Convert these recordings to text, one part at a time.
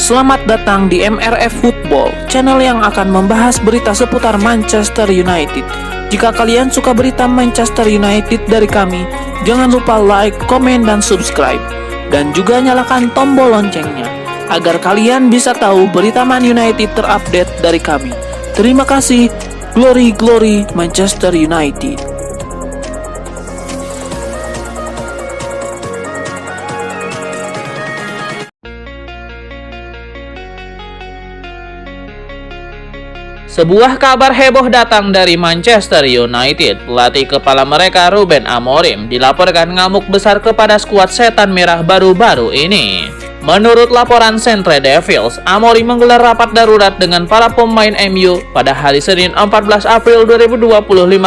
Selamat datang di MRF Football, channel yang akan membahas berita seputar Manchester United. Jika kalian suka berita Manchester United dari kami, jangan lupa like, komen, dan subscribe. Dan juga nyalakan tombol loncengnya, agar kalian bisa tahu berita Man United terupdate dari kami. Terima kasih, Glory Glory Manchester United. Sebuah kabar heboh datang dari Manchester United. Pelatih kepala mereka Ruben Amorim dilaporkan ngamuk besar kepada skuad setan merah baru-baru ini. Menurut laporan Centre Devils, Amorim menggelar rapat darurat dengan para pemain MU pada hari Senin 14 April 2025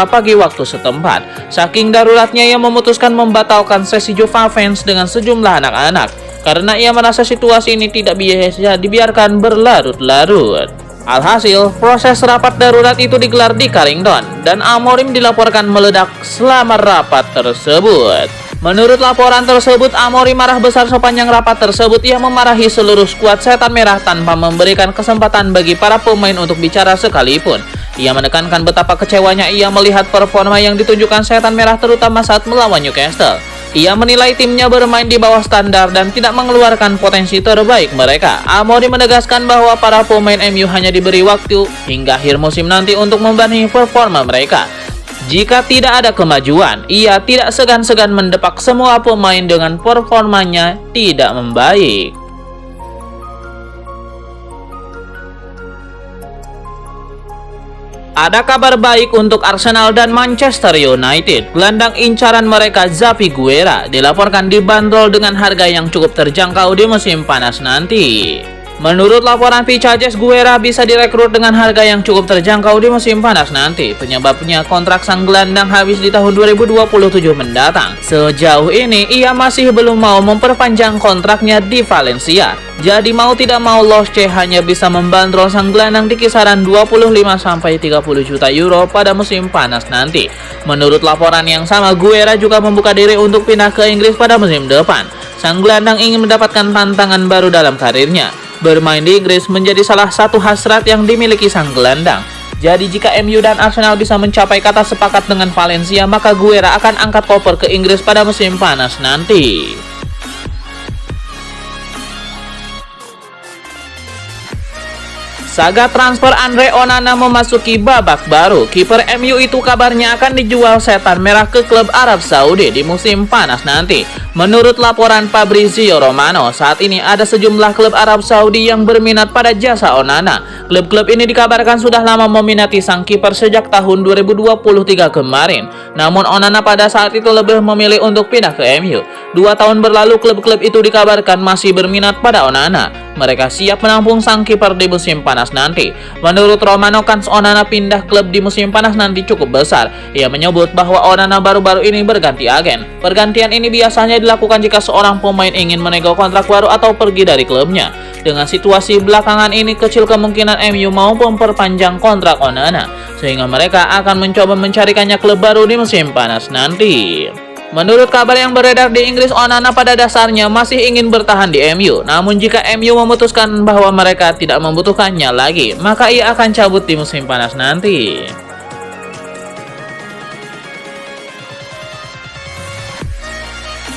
pagi waktu setempat. Saking daruratnya ia memutuskan membatalkan sesi Jova fans dengan sejumlah anak-anak karena ia merasa situasi ini tidak bisa dibiarkan berlarut-larut. Alhasil, proses rapat darurat itu digelar di Carrington dan Amorim dilaporkan meledak selama rapat tersebut. Menurut laporan tersebut, Amorim marah besar sepanjang rapat tersebut. Ia memarahi seluruh skuad setan merah tanpa memberikan kesempatan bagi para pemain untuk bicara sekalipun. Ia menekankan betapa kecewanya ia melihat performa yang ditunjukkan setan merah terutama saat melawan Newcastle. Ia menilai timnya bermain di bawah standar dan tidak mengeluarkan potensi terbaik mereka. Amorim menegaskan bahwa para pemain MU hanya diberi waktu hingga akhir musim nanti untuk membenahi performa mereka. Jika tidak ada kemajuan, ia tidak segan-segan mendepak semua pemain dengan performanya tidak membaik. Ada kabar baik untuk Arsenal dan Manchester United. Gelandang incaran mereka Xavi Guerra dilaporkan dibanderol dengan harga yang cukup terjangkau di musim panas nanti. Menurut laporan Vicajes, Guerra bisa direkrut dengan harga yang cukup terjangkau di musim panas nanti. Penyebabnya kontrak sang gelandang habis di tahun 2027 mendatang. Sejauh ini ia masih belum mau memperpanjang kontraknya di Valencia. Jadi mau tidak mau Losce hanya bisa membandrol sang gelandang di kisaran 25-30 juta euro pada musim panas nanti. Menurut laporan yang sama, Guerra juga membuka diri untuk pindah ke Inggris pada musim depan. Sang gelandang ingin mendapatkan tantangan baru dalam karirnya. Bermain di Inggris menjadi salah satu hasrat yang dimiliki sang gelandang. Jadi jika MU dan Arsenal bisa mencapai kata sepakat dengan Valencia, maka Guerra akan angkat koper ke Inggris pada musim panas nanti. Saga transfer Andre Onana memasuki babak baru. Kiper MU itu kabarnya akan dijual setan merah ke klub Arab Saudi di musim panas nanti. Menurut laporan Fabrizio Romano, saat ini ada sejumlah klub Arab Saudi yang berminat pada jasa Onana. Klub-klub ini dikabarkan sudah lama meminati sang kiper sejak tahun 2023 kemarin. Namun Onana pada saat itu lebih memilih untuk pindah ke MU. 2 tahun berlalu klub-klub itu dikabarkan masih berminat pada Onana. Mereka siap menampung sang kiper di musim panas nanti. Menurut Romano, kans Onana pindah klub di musim panas nanti cukup besar. Ia menyebut bahwa Onana baru-baru ini berganti agen. Pergantian ini biasanya dilakukan jika seorang pemain ingin menego kontrak baru atau pergi dari klubnya. Dengan situasi belakangan ini, kecil kemungkinan MU mau memperpanjang kontrak Onana, sehingga mereka akan mencoba mencarikannya klub baru di musim panas nanti. Menurut kabar yang beredar di Inggris, Onana pada dasarnya masih ingin bertahan di MU. Namun jika MU memutuskan bahwa mereka tidak membutuhkannya lagi, maka ia akan cabut di musim panas nanti.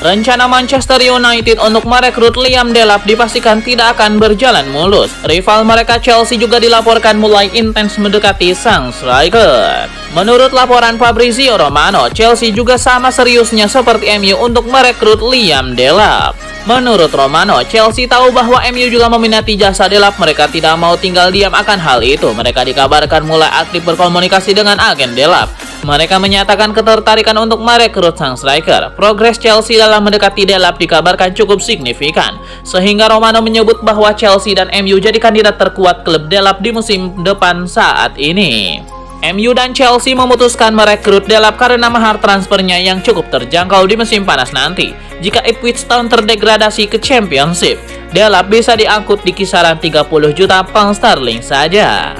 Rencana Manchester United untuk merekrut Liam Delap dipastikan tidak akan berjalan mulus. Rival mereka Chelsea juga dilaporkan mulai intens mendekati sang striker. Menurut laporan Fabrizio Romano, Chelsea juga sama seriusnya seperti MU untuk merekrut Liam Delap. Menurut Romano, Chelsea tahu bahwa MU juga meminati jasa Delap. Mereka tidak mau tinggal diam akan hal itu. Mereka dikabarkan mulai aktif berkomunikasi dengan agen Delap. Mereka menyatakan ketertarikan untuk merekrut sang striker. Progres Chelsea dalam mendekati Delap dikabarkan cukup signifikan, sehingga Romano menyebut bahwa Chelsea dan MU jadi kandidat terkuat klub Delap di musim depan saat ini. MU dan Chelsea memutuskan merekrut Delap karena mahar transfernya yang cukup terjangkau di musim panas nanti. Jika Ipswich Town terdegradasi ke Championship, Delap bisa diangkut di kisaran 30 juta pound sterling saja.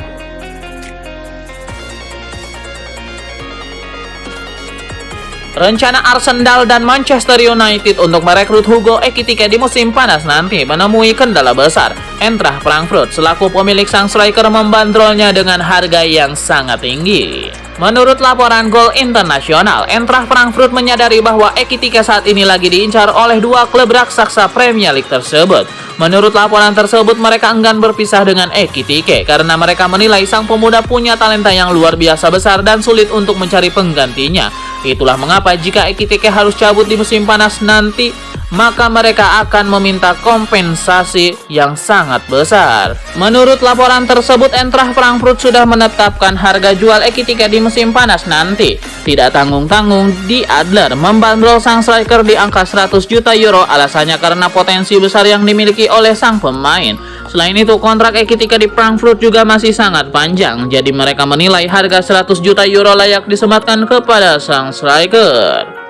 Rencana Arsenal dan Manchester United untuk merekrut Hugo Ekitike di musim panas nanti menemui kendala besar. Eintracht Frankfurt selaku pemilik sang striker membandrolnya dengan harga yang sangat tinggi. Menurut laporan Goal Internasional, Eintracht Frankfurt menyadari bahwa Ekitike saat ini lagi diincar oleh dua klub raksasa Premier League tersebut. Menurut laporan tersebut, mereka enggan berpisah dengan Ekitike karena mereka menilai sang pemuda punya talenta yang luar biasa besar dan sulit untuk mencari penggantinya. Itulah mengapa jika Ekitike harus cabut di musim panas nanti, maka mereka akan meminta kompensasi yang sangat besar. Menurut laporan tersebut, Eintracht Frankfurt sudah menetapkan harga jual Ekitike di musim panas nanti. Tidak tanggung-tanggung, Die Adler membandrol sang striker di angka 100 juta euro, alasannya karena potensi besar yang dimiliki oleh sang pemain. Selain itu, kontrak Ekitike di Frankfurt juga masih sangat panjang, jadi mereka menilai harga 100 juta euro layak disematkan kepada sang striker.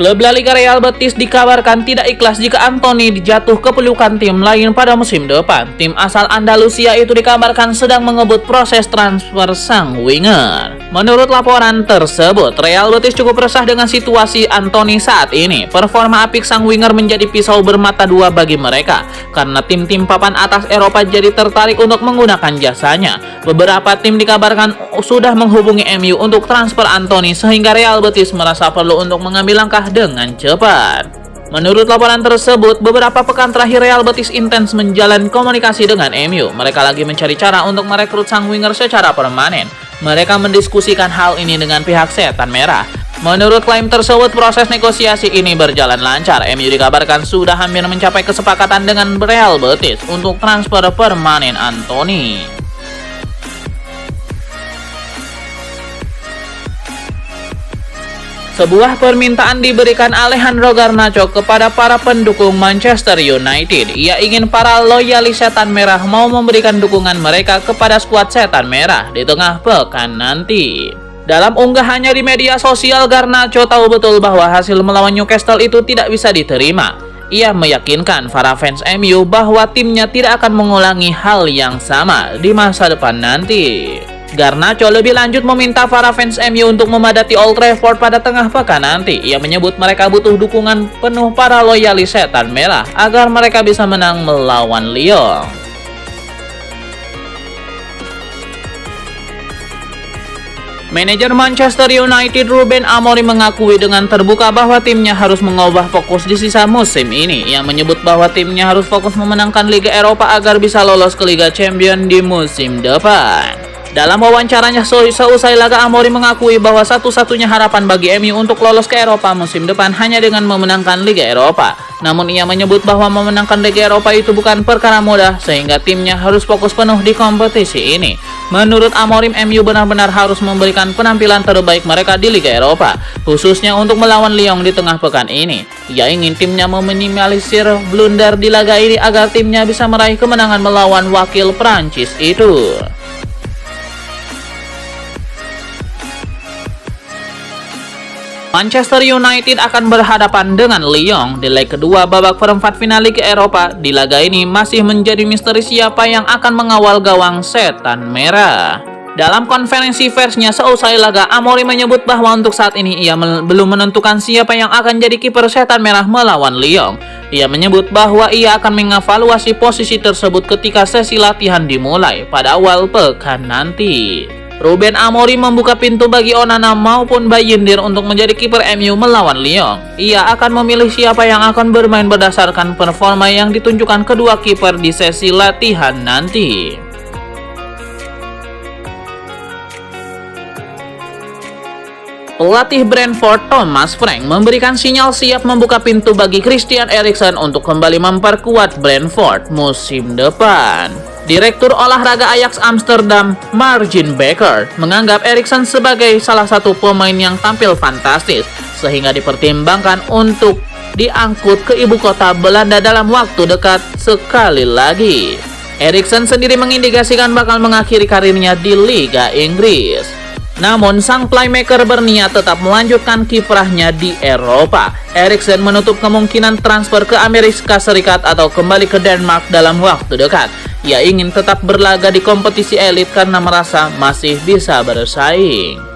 Klub La Liga Real Betis dikabarkan tidak ikhlas jika Anthony dijatuh ke pelukan tim lain pada musim depan. Tim asal Andalusia itu dikabarkan sedang mengebut proses transfer sang winger. Menurut laporan tersebut, Real Betis cukup resah dengan situasi Anthony saat ini. Performa apik sang winger menjadi pisau bermata dua bagi mereka, karena tim-tim papan atas Eropa jadi tertarik untuk menggunakan jasanya. Beberapa tim dikabarkan sudah menghubungi MU untuk transfer Anthony, sehingga Real Betis merasa perlu untuk mengambil langkah dengan cepat. Menurut laporan tersebut, beberapa pekan terakhir Real Betis intens menjalin komunikasi dengan MU. Mereka lagi mencari cara untuk merekrut sang winger secara permanen. Mereka mendiskusikan hal ini dengan pihak Setan Merah. Menurut klaim tersebut, proses negosiasi ini berjalan lancar. MU dikabarkan sudah hampir mencapai kesepakatan dengan Real Betis untuk transfer permanen Anthony. Sebuah permintaan diberikan Alejandro Garnacho kepada para pendukung Manchester United. Ia ingin para loyalis Setan Merah mau memberikan dukungan mereka kepada skuad Setan Merah di tengah pekan nanti. Dalam unggahannya di media sosial, Garnacho tahu betul bahwa hasil melawan Newcastle itu tidak bisa diterima. Ia meyakinkan para fans MU bahwa timnya tidak akan mengulangi hal yang sama di masa depan nanti. Garnacho lebih lanjut meminta para fans MU untuk memadati Old Trafford pada tengah pekan nanti. Ia menyebut mereka butuh dukungan penuh para loyalis Setan Merah agar mereka bisa menang melawan Lyon. Manajer Manchester United Ruben Amorim mengakui dengan terbuka bahwa timnya harus mengubah fokus di sisa musim ini. Ia menyebut bahwa timnya harus fokus memenangkan Liga Eropa agar bisa lolos ke Liga Champions di musim depan. Dalam wawancaranya seusai laga, Amorim mengakui bahwa satu-satunya harapan bagi MU untuk lolos ke Eropa musim depan hanya dengan memenangkan Liga Eropa. Namun ia menyebut bahwa memenangkan Liga Eropa itu bukan perkara mudah, sehingga timnya harus fokus penuh di kompetisi ini. Menurut Amorim, MU benar-benar harus memberikan penampilan terbaik mereka di Liga Eropa, khususnya untuk melawan Lyon di tengah pekan ini. Ia ingin timnya meminimalisir blunder di laga ini agar timnya bisa meraih kemenangan melawan wakil Prancis itu. Manchester United akan berhadapan dengan Lyon di leg kedua babak perempat final Liga Eropa. Di laga ini masih menjadi misteri siapa yang akan mengawal gawang Setan Merah. Dalam konferensi persnya seusai laga, Amorim menyebut bahwa untuk saat ini ia belum menentukan siapa yang akan jadi kiper Setan Merah melawan Lyon. Ia menyebut bahwa ia akan mengevaluasi posisi tersebut ketika sesi latihan dimulai pada awal pekan nanti. Ruben Amorim membuka pintu bagi Onana maupun Bayindir untuk menjadi kiper MU melawan Lyon. Ia akan memilih siapa yang akan bermain berdasarkan performa yang ditunjukkan kedua kiper di sesi latihan nanti. Pelatih Brentford Thomas Frank memberikan sinyal siap membuka pintu bagi Christian Eriksen untuk kembali memperkuat Brentford musim depan. Direktur olahraga Ajax Amsterdam, Martin Bakker, menganggap Eriksen sebagai salah satu pemain yang tampil fantastis, sehingga dipertimbangkan untuk diangkut ke ibu kota Belanda dalam waktu dekat sekali lagi. Eriksen sendiri mengindikasikan bakal mengakhiri karirnya di Liga Inggris. Namun, sang playmaker berniat tetap melanjutkan kiprahnya di Eropa. Eriksen menutup kemungkinan transfer ke Amerika Serikat atau kembali ke Denmark dalam waktu dekat. Ia ingin tetap berlaga di kompetisi elit karena merasa masih bisa bersaing.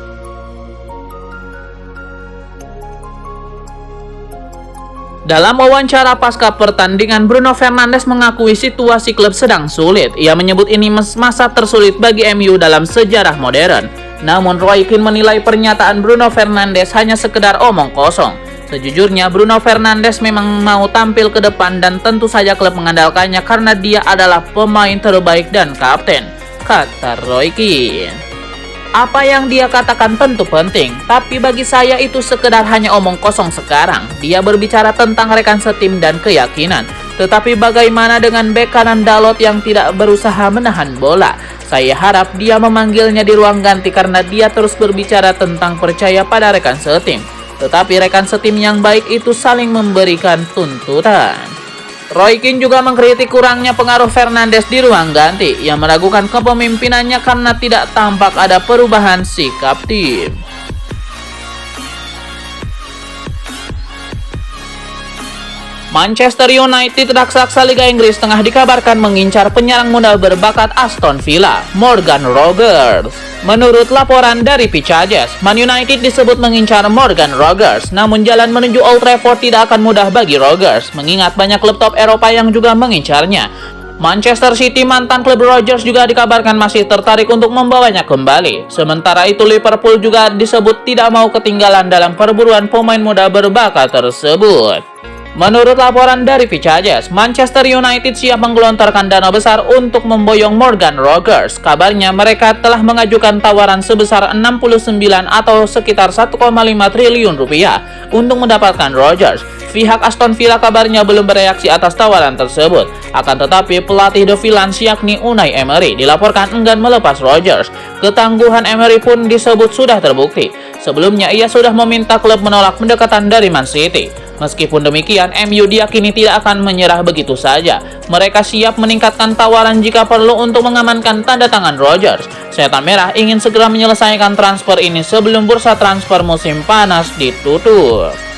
Dalam wawancara pasca pertandingan, Bruno Fernandes mengakui situasi klub sedang sulit. Ia menyebut ini masa tersulit bagi MU dalam sejarah modern. Namun Roy Keane menilai pernyataan Bruno Fernandes hanya sekedar omong kosong. Sejujurnya Bruno Fernandes memang mau tampil ke depan dan tentu saja klub mengandalkannya karena dia adalah pemain terbaik dan kapten, kata Roy Keane. Apa yang dia katakan tentu penting, tapi bagi saya itu sekedar hanya omong kosong sekarang. Dia berbicara tentang rekan setim dan keyakinan. Tetapi bagaimana dengan bek kanan Dalot yang tidak berusaha menahan bola? Saya harap dia memanggilnya di ruang ganti karena dia terus berbicara tentang percaya pada rekan setim. Tetapi rekan setim yang baik itu saling memberikan tuntutan. Roy Keane juga mengkritik kurangnya pengaruh Fernandes di ruang ganti. Ia meragukan kepemimpinannya karena tidak tampak ada perubahan sikap tim. Manchester United, raksasa Liga Inggris, tengah dikabarkan mengincar penyerang muda berbakat Aston Villa, Morgan Rogers. Menurut laporan dari Picajes, Man United disebut mengincar Morgan Rogers, namun jalan menuju Old Trafford tidak akan mudah bagi Rogers, mengingat banyak klub top Eropa yang juga mengincarnya. Manchester City, mantan klub Rogers, juga dikabarkan masih tertarik untuk membawanya kembali. Sementara itu Liverpool juga disebut tidak mau ketinggalan dalam perburuan pemain muda berbakat tersebut. Menurut laporan dari Picajes, Manchester United siap menggelontorkan dana besar untuk memboyong Morgan Rogers. Kabarnya mereka telah mengajukan tawaran sebesar 69 atau sekitar 1,5 triliun rupiah untuk mendapatkan Rogers. Pihak Aston Villa kabarnya belum bereaksi atas tawaran tersebut. Akan tetapi pelatih The Villains yakni Unai Emery dilaporkan enggan melepas Rogers. Ketangguhan Emery pun disebut sudah terbukti. Sebelumnya ia sudah meminta klub menolak pendekatan dari Man City. Meskipun demikian, MU diyakini tidak akan menyerah begitu saja. Mereka siap meningkatkan tawaran jika perlu untuk mengamankan tanda tangan Rogers. Setan Merah ingin segera menyelesaikan transfer ini sebelum bursa transfer musim panas ditutup.